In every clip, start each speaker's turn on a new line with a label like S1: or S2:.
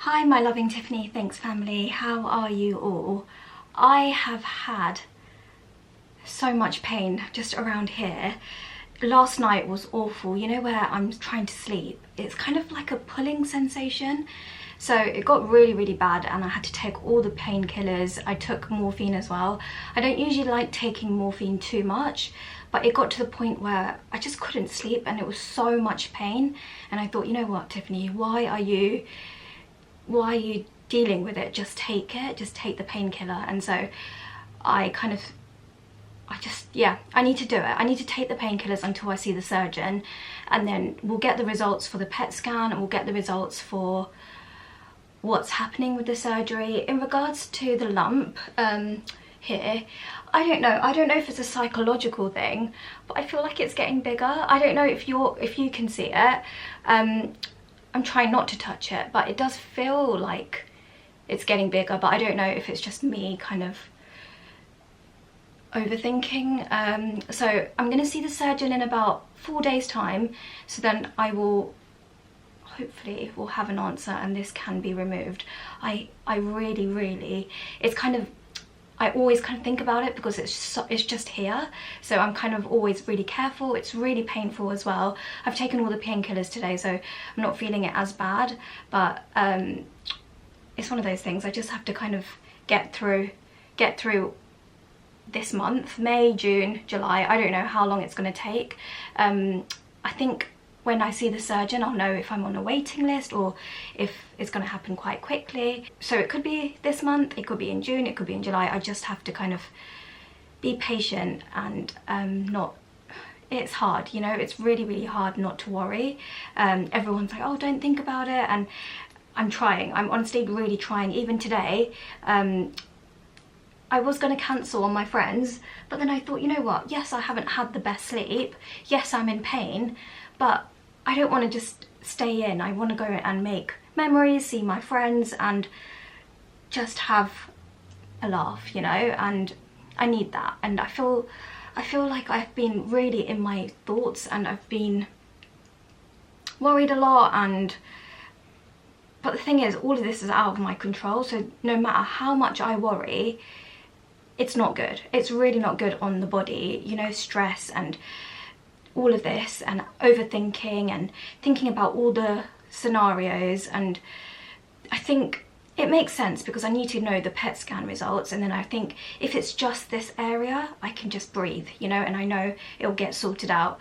S1: Hi my loving Tiffany Thanks family, how are you all? I have had so much pain just around here. Last night was awful, you know where I'm trying to sleep, it's kind of like a pulling sensation. So it got really bad and I had to take all the painkillers. I took morphine as well. I don't usually like taking morphine too much, but it got to the point where I just couldn't sleep and it was so much pain. And I thought, you know what, Tiffany, why are you dealing with it? Just take it, just take the painkiller. And so I need to do it. I need to take the painkillers until I see the surgeon, and then we'll get the results for the PET scan and we'll get the results for what's happening with the surgery. In regards to the lump here, I don't know if it's a psychological thing, but I feel like it's getting bigger. I don't know if you can see it. I'm trying not to touch it, but it does feel like it's getting bigger, but I don't know if it's just me kind of overthinking. So I'm going to see the surgeon in about 4 days time, so then I will hopefully will have an answer and this can be removed. I really, it's kind of, I always kind of think about it because it's just here, so I'm kind of always really careful. It's really painful as well. I've taken all the painkillers today, so I'm not feeling it as bad, but it's one of those things. I just have to kind of get through this month, May, June, July. I don't know how long it's going to take. I think when I see the surgeon I'll know if I'm on a waiting list or if it's going to happen quite quickly. So it could be this month, it could be in June, it could be in July. I just have to kind of be patient and it's hard, you know, it's really hard not to worry. Everyone's like, oh, don't think about it, and I'm trying. I'm honestly really trying. Even today, I was going to cancel on my friends, but then I thought, you know what, yes, I haven't had the best sleep, yes, I'm in pain, but I don't want to just stay in. I want to go and make memories, see my friends, and just have a laugh, you know, and I need that. And I feel like I've been really in my thoughts and I've been worried a lot, but the thing is, all of this is out of my control, so no matter how much I worry, it's not good. It's really not good on the body, you know, stress and all of this and overthinking and thinking about all the scenarios. And I think it makes sense because I need to know the PET scan results, and then I think if it's just this area I can just breathe, you know, and I know it'll get sorted out.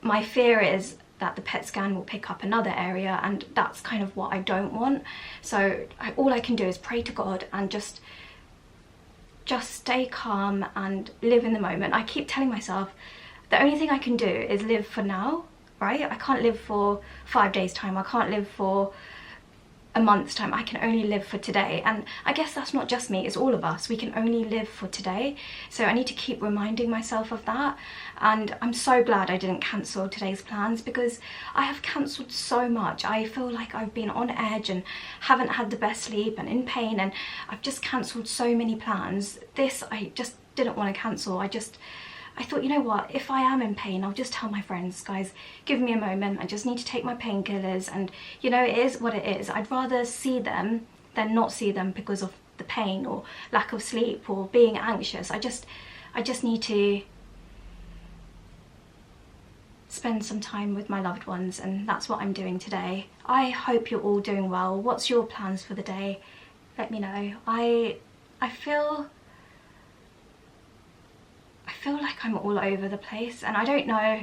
S1: My fear is that the PET scan will pick up another area, and that's kind of what I don't want. So all I can do is pray to God and just stay calm and live in the moment. I keep telling myself the only thing I can do is live for now, right? I can't live for 5 days time, I can't live for a month's time. I can only live for today. And I guess that's not just me, it's all of us. We can only live for today. So I need to keep reminding myself of that. And I'm so glad I didn't cancel today's plans, because I have cancelled so much. I feel like I've been on edge and haven't had the best sleep and in pain, and I've just cancelled so many plans. This I just didn't want to cancel. I thought, you know what, if I am in pain, I'll just tell my friends, guys, give me a moment, I just need to take my painkillers, and you know, it is what it is. I'd rather see them than not see them because of the pain or lack of sleep or being anxious. I just need to spend some time with my loved ones, and that's what I'm doing today. I hope you're all doing well. What's your plans for the day? Let me know. I feel like I'm all over the place, and I don't know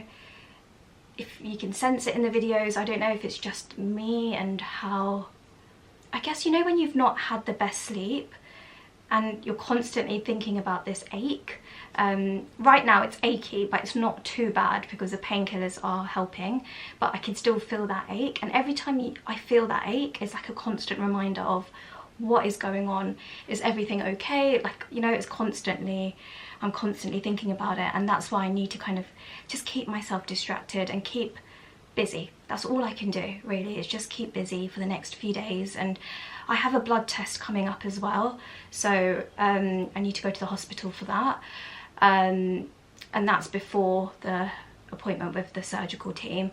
S1: if you can sense it in the videos. I don't know if it's just me and how, I guess, you know, when you've not had the best sleep and you're constantly thinking about this ache. Right now it's achy, but it's not too bad because the painkillers are helping, but I can still feel that ache, and every time I feel that ache, it's like a constant reminder of what is going on. Is everything okay? Like, you know, I'm constantly thinking about it, and that's why I need to kind of just keep myself distracted and keep busy. That's all I can do, really, is just keep busy for the next few days. And I have a blood test coming up as well, so I need to go to the hospital for that, and that's before the appointment with the surgical team,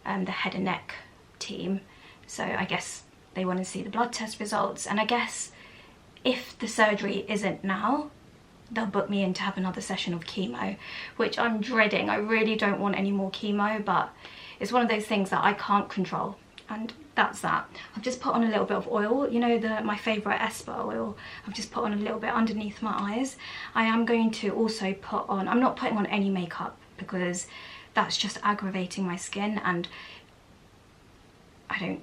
S1: the head and neck team. So I guess they want to see the blood test results, and I guess if the surgery isn't now, they'll book me in to have another session of chemo, which I'm dreading. I really don't want any more chemo, but it's one of those things that I can't control, and that's that. I've just put on a little bit of oil, you know, my favourite Esper oil. I've just put on a little bit underneath my eyes. I am going to also put on, I'm not putting on any makeup because that's just aggravating my skin, and I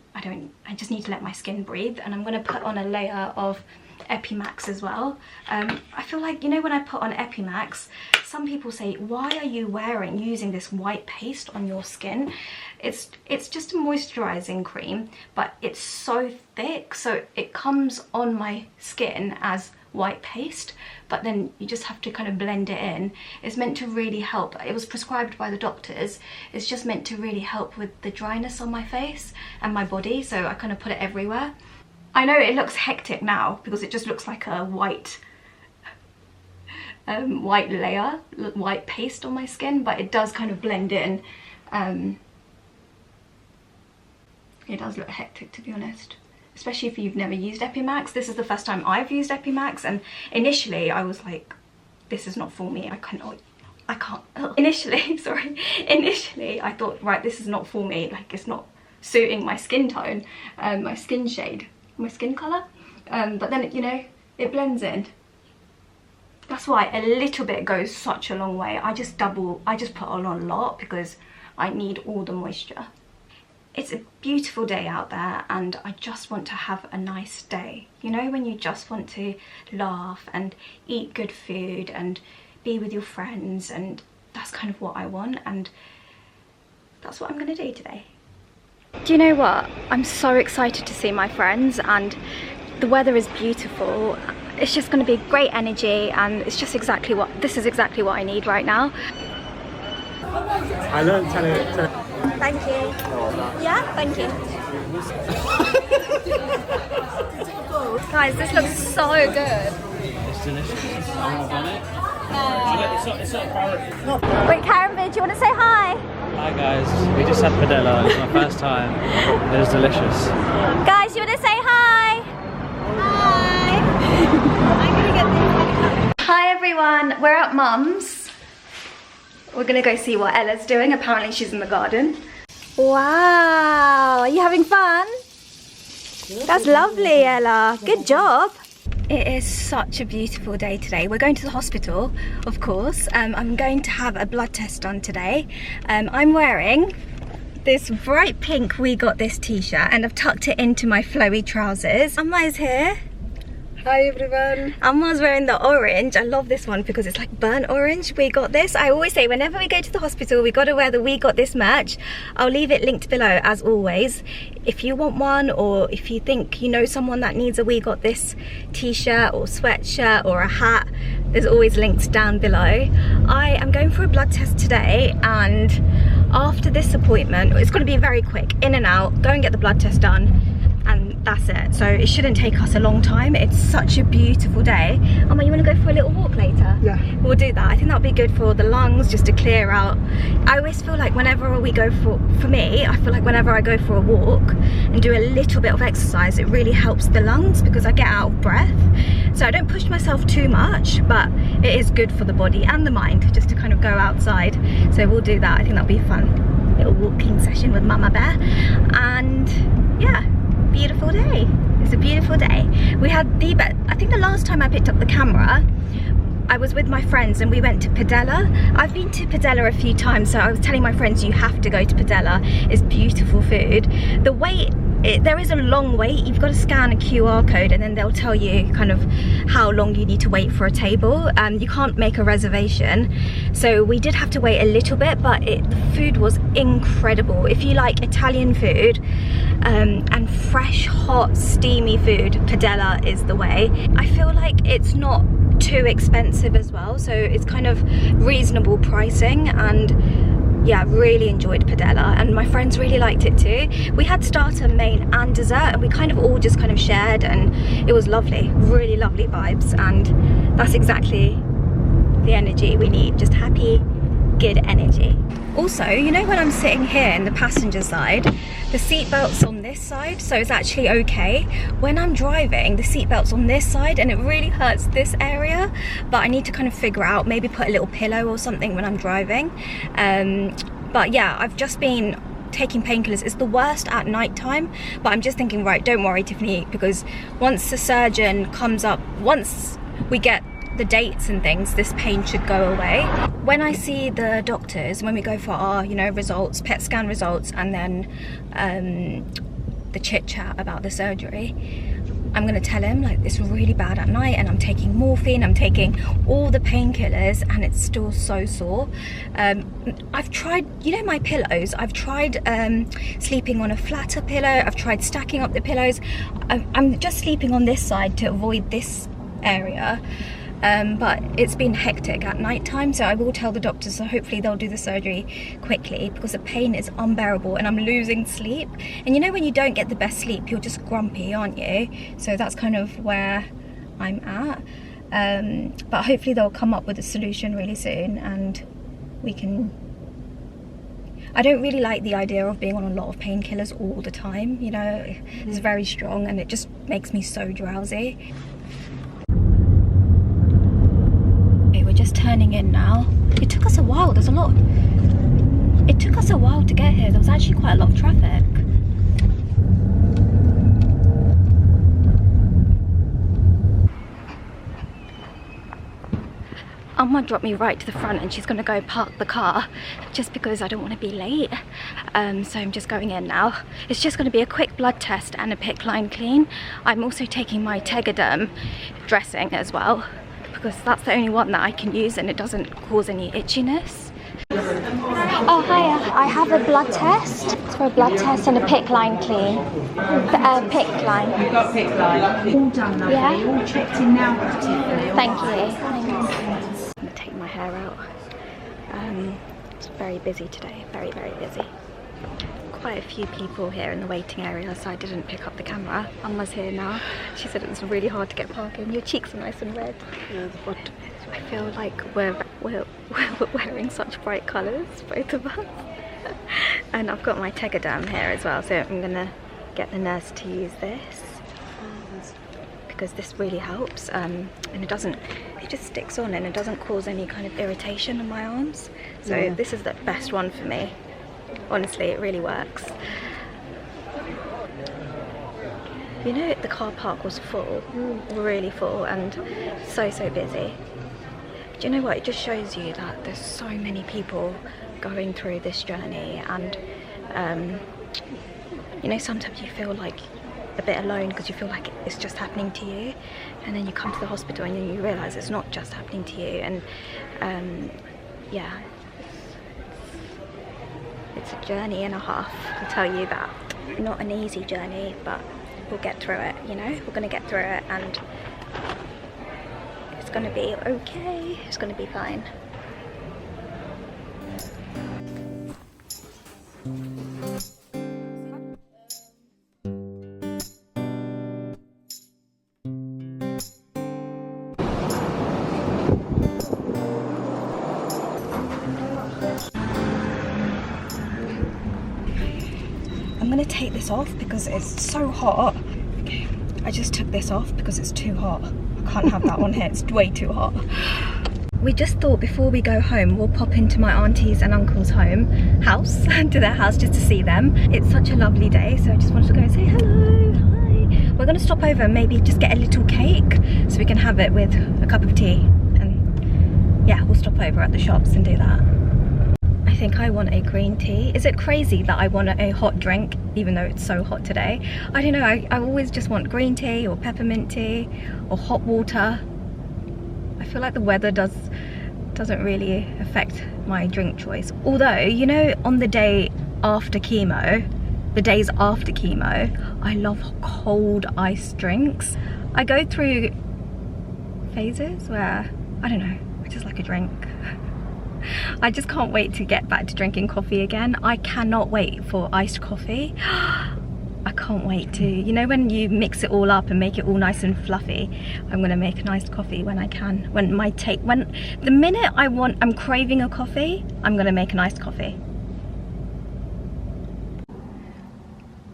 S1: just need to let my skin breathe. And I'm going to put on a layer of Epimax as well. I feel like, you know, when I put on Epimax, some people say, why are you using this white paste on your skin? It's just a moisturizing cream, but it's so thick, so it comes on my skin as white paste, but then you just have to kind of blend it in. It's meant to really help. It was prescribed by the doctors. It's just meant to really help with the dryness on my face and my body, so I kind of put it everywhere. I know it looks hectic now because it just looks like a white layer, white paste on my skin, but it does kind of blend in. It does look hectic, to be honest, especially if you've never used Epimax. This is the first time I've used Epimax, and initially I was like, this is not for me. I can't. Initially I thought, right, this is not for me. Like, it's not suiting my skin tone, my skin shade, my skin colour. But then, you know, it blends in. That's why a little bit goes such a long way. I just put on a lot because I need all the moisture. It's a beautiful day out there, and I just want to have a nice day. You know, when you just want to laugh and eat good food and be with your friends, and that's kind of what I want, and that's what I'm going to do today. Do you know what? I'm so excited to see my friends, and the weather is beautiful. It's just going to be great energy, and it's just exactly what I need right now.
S2: I learned to
S1: Thank you. Yeah, thank you. Guys, this looks so good.
S2: It's delicious. I've done it. It's not a priority.
S1: Wait, Karen, do you want to say hi?
S2: Hi guys, we just had padella. It's my first time. It was delicious.
S1: Guys, you want to say hi? Hi. I'm gonna get this. Hi everyone, we're at Mum's. We're gonna go see what Ella's doing. Apparently she's in the garden. Wow, are you having fun? That's lovely, Ella. Good job. It is such a beautiful day today. We're going to the hospital, of course. I'm going to have a blood test done today. I'm wearing this bright pink We Got This t-shirt, and I've tucked it into my flowy trousers. Amma is here.
S3: Hi everyone.
S1: Amma's wearing the orange. I love this one because it's like burnt orange. We Got This. I always say whenever we go to the hospital, we got to wear the We Got This merch. I'll leave it linked below as always. If you want one, or if you think you know someone that needs a We Got This t-shirt or sweatshirt or a hat, there's always links down below. I am going for a blood test today, and after this appointment, it's going to be very quick, in and out, go and get the blood test done, and that's it. So it shouldn't take us a long time. It's such a beautiful day. Amma, you want to go for a little walk later?
S3: Yeah.
S1: We'll do that. I think that'll be good for the lungs, just to clear out. I always feel like whenever we go for me, I feel like whenever I go for a walk and do a little bit of exercise, it really helps the lungs because I get out of breath. So I don't push myself too much, but it is good for the body and the mind just to kind of go outside. So we'll do that. I think that'll be fun. Little walking session with Mama Bear. And yeah, beautiful day. It's a beautiful day. We had the best. I think the last time I picked up the camera, I was with my friends and we went to Padella. I've been to Padella a few times, so I was telling my friends, you have to go to Padella. It's beautiful food. The wait, there is a long wait. You've got to scan a QR code and then they'll tell you kind of how long you need to wait for a table. You can't make a reservation, so we did have to wait a little bit, but the food was incredible. If you like Italian food and fresh, hot, steamy food, Padella is the way. I feel like it's not too expensive as well, so it's kind of reasonable pricing, and yeah, really enjoyed Padella, and my friends really liked it too. We had starter, main and dessert, and we kind of all just kind of shared, and it was lovely, really lovely vibes, and that's exactly the energy we need, just happy, good energy. Also, you know, when I'm sitting here in the passenger side, the seat belts on this this side, so it's actually okay. When I'm driving, the seatbelt's on this side and it really hurts this area, but I need to kind of figure out, maybe put a little pillow or something when I'm driving. But yeah, I've just been taking painkillers. It's the worst at night time, but I'm just thinking, right, don't worry, Tiffany, because once the surgeon comes up, once we get the dates and things, this pain should go away. When I see the doctors, when we go for our, you know, results, PET scan results, and then the chit chat about the surgery, I'm gonna tell him like it's really bad at night and I'm taking morphine, I'm taking all the painkillers and it's still so sore. I've tried, you know, my pillows, I've tried sleeping on a flatter pillow, I've tried stacking up the pillows. I'm just sleeping on this side to avoid this area. But it's been hectic at night time, so I will tell the doctors, so hopefully they'll do the surgery quickly, because the pain is unbearable and I'm losing sleep. And you know, when you don't get the best sleep, you're just grumpy, aren't you? So that's kind of where I'm at. But hopefully they'll come up with a solution really soon and we can... I don't really like the idea of being on a lot of painkillers all the time, you know, it's very strong and it just makes me so drowsy. Just turning in now. It took us a while, it took us a while to get here. There was actually quite a lot of traffic. Amma dropped me right to the front and she's gonna go park the car just because I don't want to be late. So I'm just going in now. It's just going to be a quick blood test and a PICC line clean. I'm also taking my Tegaderm dressing as well, because that's the only one that I can use and it doesn't cause any itchiness. Oh, hiya. I have a blood test. It's for a blood test and a PICC line clean. PICC line.
S4: You've got PICC line. All done, lovely.
S1: Yeah.
S4: All checked in now, Tiffany.
S1: Thank you. Thanks. I'm going to take my hair out. It's very busy today. Very, very busy. Quite a few people here in the waiting area, so I didn't pick up the camera. Amma's here now. She said it was really hard to get parking. Your cheeks are nice and red. But I feel like we're wearing such bright colours, both of us. And I've got my Tegaderm here as well, so I'm gonna get the nurse to use this because this really helps. And it just sticks on and it doesn't cause any kind of irritation on my arms. So this is the best one for me. Honestly, it really works. You know, the car park was full, really full, and so busy. Do you know what? It just shows you that there's so many people going through this journey, and you know, sometimes you feel like a bit alone because you feel like it's just happening to you, and then you come to the hospital and then you realise it's not just happening to you, and yeah. It's a journey and a half, I'll tell you that. Not an easy journey, but we'll get through it, you know? We're gonna get through it and it's gonna be okay. It's gonna be fine. I'm gonna take this off because it's so hot. Okay, I just took this off because it's too hot. I can't have that on here, it's way too hot. We just thought before we go home, we'll pop into my auntie's and uncle's house, to their house just to see them. It's such a lovely day, so I just wanted to go and say hello, hi. We're gonna stop over and maybe just get a little cake so we can have it with a cup of tea. And yeah, we'll stop over at the shops and do that. I think I want a green tea. Is it crazy that I want a hot drink even though it's so hot today? I don't know, I always just want green tea or peppermint tea or hot water. I feel like the weather doesn't really affect my drink choice. Although, you know, on the day after chemo, the days after chemo, I love cold iced drinks. I go through phases where, I don't know, I just like a drink. I just can't wait to get back to drinking coffee again. I cannot wait for iced coffee. I can't wait to, you know, when you mix it all up and make it all nice and fluffy. I'm gonna make an iced coffee when I can. When the minute I'm craving a coffee, I'm gonna make an iced coffee.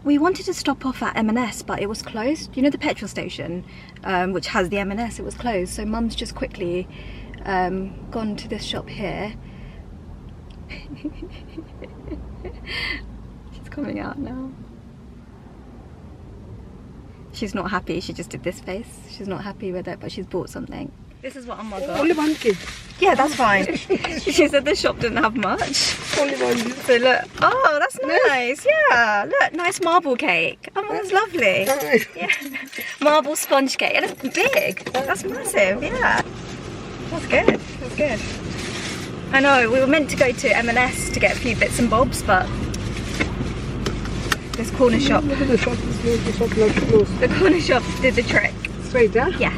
S1: We wanted to stop off at M&S, but it was closed. You know the petrol station, which has the M&S, it was closed. So Mum's just quickly gone to this shop here. She's coming out now. She's not happy, she just did this face. She's not happy with it, but she's bought something. This is what Amma got.
S3: Only 1 kid.
S1: Yeah, that's fine. She said the shop didn't have much.
S3: Only 1 kid.
S1: So look, oh, that's nice. Yeah, look, nice marble cake. Oh, that's lovely. Yeah, marble sponge cake, and it's big. That's massive. Yeah, that's good. That's good. I know we were meant to go to M&S to get a few bits and bobs, but this corner shop.
S3: Look at the shop. The shop like closed.
S1: The corner shop did the trick.
S3: Straight, huh?
S1: Yeah.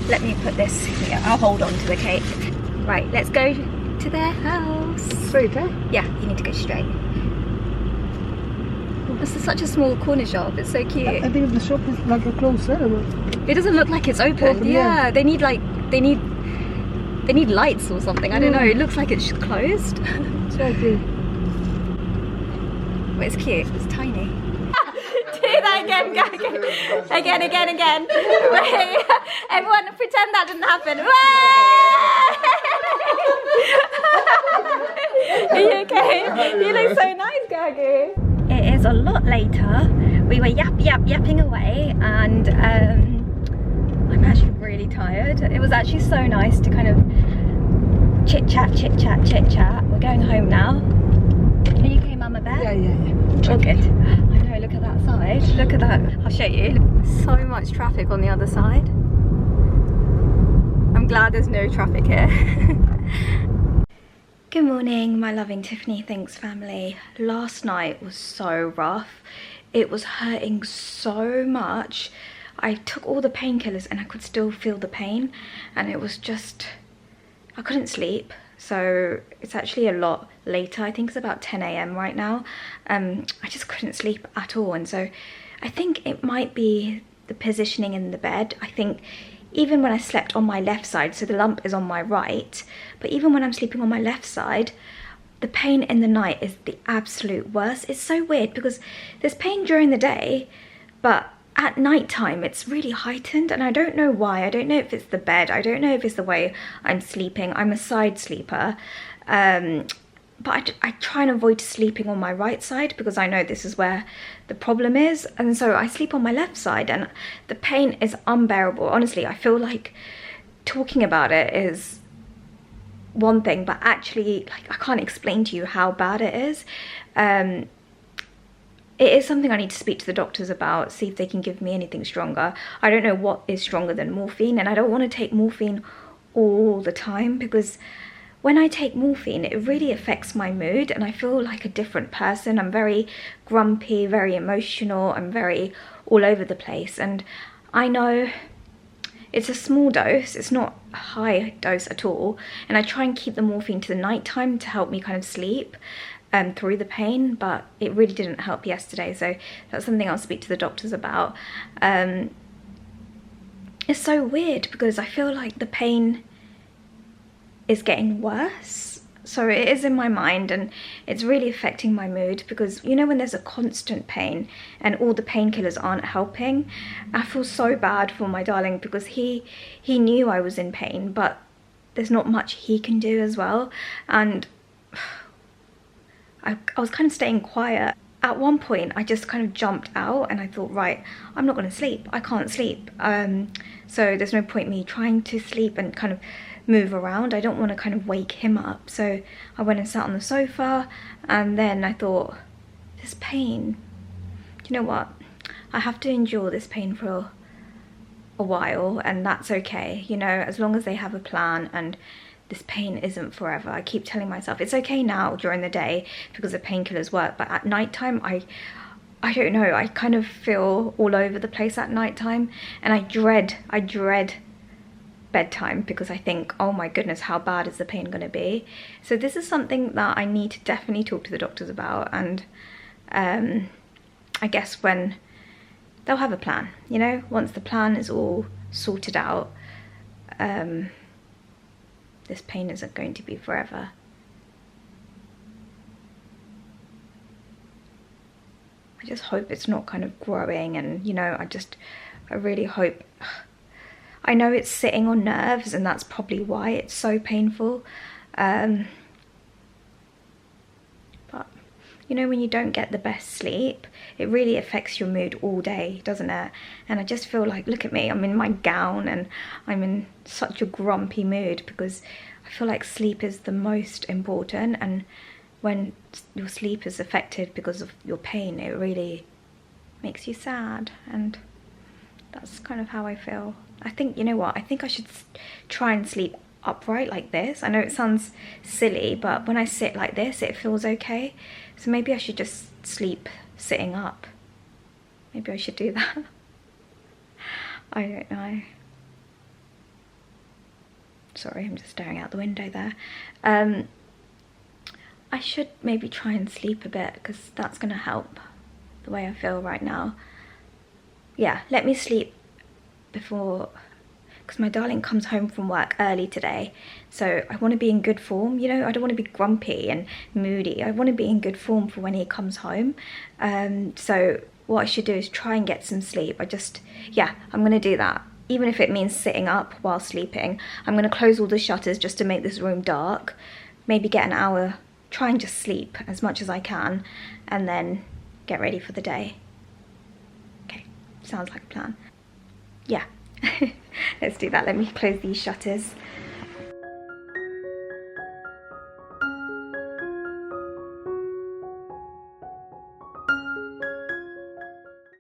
S1: Let me put this here. I'll hold on to the cake. Right, let's go to their house.
S3: Straight, huh?
S1: Yeah, you need to go straight. This is such a small corner shop. It's so cute.
S3: I think the shop is like a closed, huh?
S1: It doesn't look like it's open. Yeah, they need lights or something. I don't know. It looks like it's closed.
S3: Exactly.
S1: But it's cute. It's tiny. Do that again, again. Wait, everyone pretend that didn't happen. Are you okay? You look so nice, Gagu. It is a lot later. We were yapping away, and I'm actually really tired. It was actually so nice to kind of chit chat. We're going home now. Are you okay, Mama Bear?
S3: Yeah.
S1: Oh, good. I know, look at that side. Look at that. I'll show you. So much traffic on the other side. I'm glad there's no traffic here. Good morning, my loving Tiffany Thinks family. Last night was so rough. It was hurting so much. I took all the painkillers and I could still feel the pain. And it was just, I couldn't sleep. So it's actually a lot later. I think it's about 10 AM right now. I just couldn't sleep at all. And so I think it might be the positioning in the bed. I think even when I slept on my left side, so the lump is on my right, but even when I'm sleeping on my left side, the pain in the night is the absolute worst. It's so weird because there's pain during the day, but at night time it's really heightened, and I don't know why. I don't know if it's the bed, I don't know if it's the way I'm sleeping. I'm a side sleeper, but I try and avoid sleeping on my right side because I know this is where the problem is, and so I sleep on my left side and the pain is unbearable. Honestly, I feel like talking about it is one thing, but actually, like, I can't explain to you how bad it is. It is something I need to speak to the doctors about, see if they can give me anything stronger. I don't know what is stronger than morphine, and I don't want to take morphine all the time because when I take morphine, it really affects my mood and I feel like a different person. I'm very grumpy, very emotional, I'm very all over the place. And I know it's a small dose, it's not a high dose at all. And I try and keep the morphine to the night time to help me kind of sleep through the pain, but it really didn't help yesterday, so that's something I'll speak to the doctors about. It's so weird because I feel like the pain is getting worse, so it is in my mind and it's really affecting my mood because, you know, when there's a constant pain and all the painkillers aren't helping, I feel so bad for my darling because he knew I was in pain, but there's not much he can do as well. And I was kind of staying quiet. At one point I just kind of jumped out and I thought, right, I'm not going to sleep, I can't sleep, so there's no point me trying to sleep and kind of move around. I don't want to kind of wake him up, so I went and sat on the sofa, and then I thought, this pain, you know what, I have to endure this pain for a while, and that's okay, you know, as long as they have a plan and this pain isn't forever. I keep telling myself it's okay now during the day because the painkillers work, but at nighttime I don't know, I kind of feel all over the place at nighttime, and I dread bedtime because I think, oh my goodness, how bad is the pain going to be? So this is something that I need to definitely talk to the doctors about, and I guess when they'll have a plan, you know, once the plan is all sorted out, this pain isn't going to be forever. just hope it's not kind of growing, and you know, I really hope. I know it's sitting on nerves, and that's probably why it's so painful. But you know, when you don't get the best sleep, it really affects your mood all day, doesn't it? And I just feel like, look at me, I'm in my gown and I'm in such a grumpy mood because I feel like sleep is the most important, and when your sleep is affected because of your pain, it really makes you sad, and that's kind of how I feel. I think, you know what, I think I should try and sleep upright like this. I know it sounds silly, but when I sit like this, it feels okay. So maybe I should just sleep sitting up. Maybe I should do that. I don't know. Sorry, I'm just staring out the window there. I should maybe try and sleep a bit, because that's going to help the way I feel right now. Yeah, let me sleep before, because my darling comes home from work early today, so I want to be in good form, you know. I don't want to be grumpy and moody. I want to be in good form for when he comes home. So what I should do is try and get some sleep. Yeah, I'm going to do that. Even if it means sitting up while sleeping. I'm going to close all the shutters just to make this room dark. Maybe get an hour, try and just sleep as much as I can, and then get ready for the day. Okay, sounds like a plan. Yeah, let's do that. Let me close these shutters.